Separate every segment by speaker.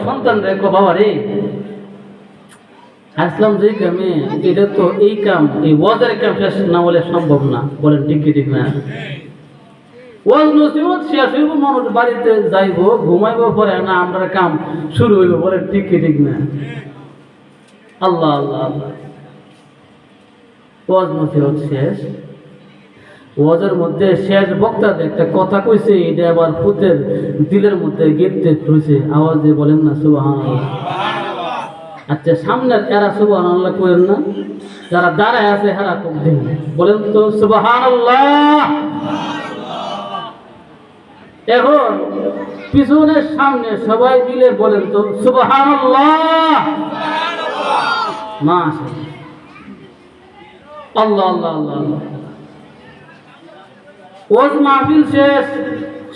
Speaker 1: সন্তান রেখো বাবা রে আসলাম যে কামে এটা তো এই কাম এই ওয়াজের কাম শেষ না হলে সম্ভব না বলেন ঠিক কি ঠিক না ওয়াজ নসিহত শেষ হইব মানুষ বাড়িতে যাইব ঘুমাইব পরে না আমরা কাম শুরু হইব বলেন ঠিক কি ঠিক না আল্লাহ আল্লাহ আল্লাহ ওয়াজ নসিহত শেষ ওয়াজের মধ্যে শেষ বক্তা একটা কথা কইছে এটা আবার ফুতের দিলের মধ্যে গেতে হইছে আওয়াজ দিয়ে বলেন না সুবহানাল্লাহ আচ্ছা সামনের এরা সুবহানাল্লাহ কইেন না যারা দাঁড়ায় আছে হেরা খুব দিন বলেন তো সুবহানাল্লাহ এখন পিছনের সামনে সবাই মিলে বলেন তো সুবহানাল্লাহ মাশাআল্লাহ আল্লাহ আল্লাহ আল্লাহ আল্লাহ ওয়াজ মাহফিল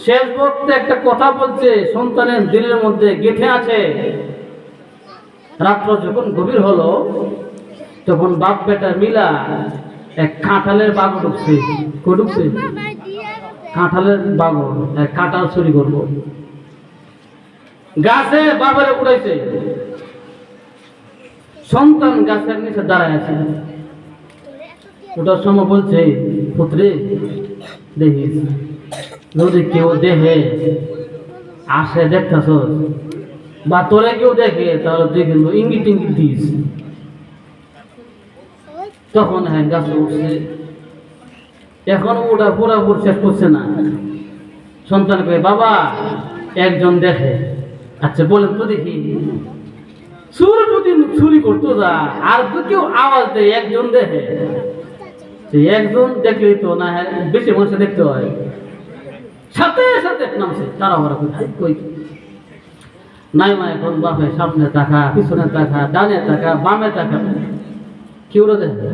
Speaker 1: শেষ বক্তে একটা কথা বলছে সন্তানের দিলের মধ্যে গেঁথে আছে রাত্র যখন গভীর হলো তখন বাপ বেটা মিলা এক কাঁঠালের বাগর ঢুকছে কাঁঠালের বাগর কাঁঠাল চুরি করবো গাছে বাবারে উড়াইছে সন্তান গাছের নিচে দাঁড়ায় আছে ওটার সময় বলছে পুত্রে দেখিস যদি কেউ দেখে আসে দেখতেছ বা তোরে কেউ দেখে তাহলে তুই কিন্তু ইঙ্গিত টিঙ্গিত দিস তখন হ্যাঁ গাছ উঠছে এখন ওটা পুরাপুর শেষ করছে না সন্তান কয়ে বাবা একজন দেখে আচ্ছা বলেন তো দেখি চুর যদি চুরি করতো যা আর তো কেউ আওয়াজ দেয় একজন দেখে একজন দেখলে তো না বেশি মানুষে দেখতে হয় সাথে সাথে নামছে তারা ওরা কই নাই মা এখন বাপে সামনে তাকা পিছনে তাকা ডানে তাকা বামে তাকা কেউ দেখে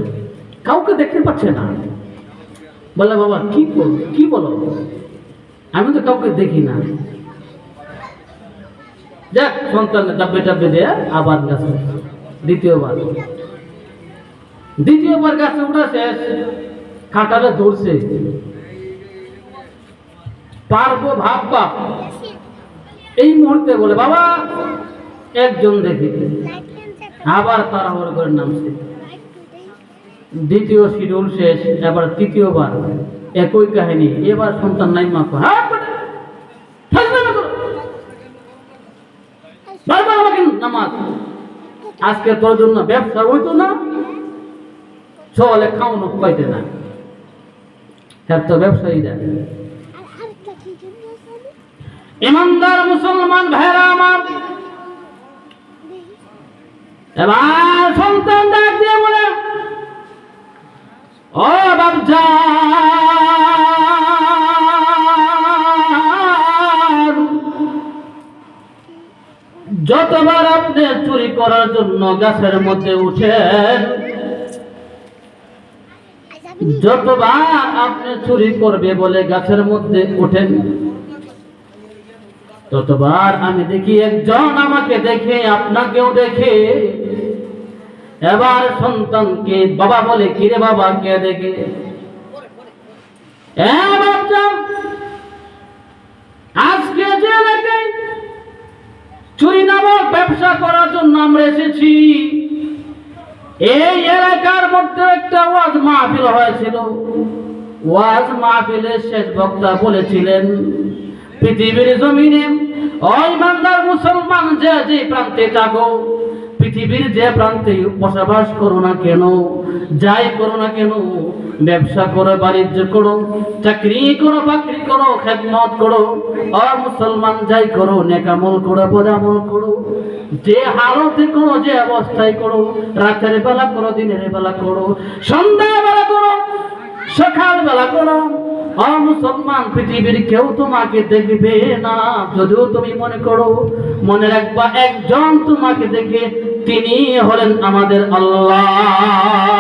Speaker 1: কাউকে দেখতে পাচ্ছে না বলে বাবা কি বলো আমি তো কাউকে দেখি না যাক সন্তানের ডাব্বে টাব্বে দিয়ে আবার গাছ দ্বিতীয়বার গাছে উঠা শেষ কাঁটালে ধরছে পারবো ভাববা এই মুহূর্তে বলে বাবা একজন দেখি আবার তাড়াহুড়ো করে নামছে দ্বিতীয় শিডিউল শেষ এবার তৃতীয়বার একই কাহিনী এবার সন্তান নাই মা বারবার আমাকে নামাজ আজকে তোর জন্য ব্যবসা হইতো না চলে খাওয়ানো পাইতে না এত ব্যবসায়ী দেয় ইমানদার মুসলমান ভাইরা আমার এবার সন্তান ডাক দিয়ে বলে ও বাপজান যতবার আপনি চুরি করার জন্য গাছের মধ্যে উঠেন যতবার আপনি চুরি করবে বলে গাছের মধ্যে ওঠেন ততবার আমি দেখি একজন আমাকে দেখে আপনাকেও দেখে এবার সন্তানকে বাবা বলে কিরে বাবা কে দেখে আজকে যে এলাকায় চুরি নামক ব্যবসা করার জন্য আমরা এসেছি এই এলাকার মধ্যে একটা ওয়াজ মাহফিল হয়েছিল ওয়াজ মাহফিলের শেষ বক্তা বলেছিলেন পৃথিবীর জমিনে ওই ইমানদার মুসলমান যে প্রান্তে থাকো পৃথিবীর যে প্রান্তে বসবাস করো না কেন যাই করো না কেন ব্যবসা করো বাণিজ্য করো চাকরি করো বাকরি করো খেদমত করো আর মুসলমান যাই করো নেকামল করো বদামল করো যে হালতে করো যে অবস্থায় করো রাতের বেলা করো দিনের বেলা করো সন্ধ্যা বেলা করো সকাল বেলা করো মুসলমান পৃথিবীর কেউ তোমাকে দেখবে না যদিও তুমি মনে করো মনে রাখবা একজন তোমাকে দেখে তিনি হলেন আমাদের আল্লাহ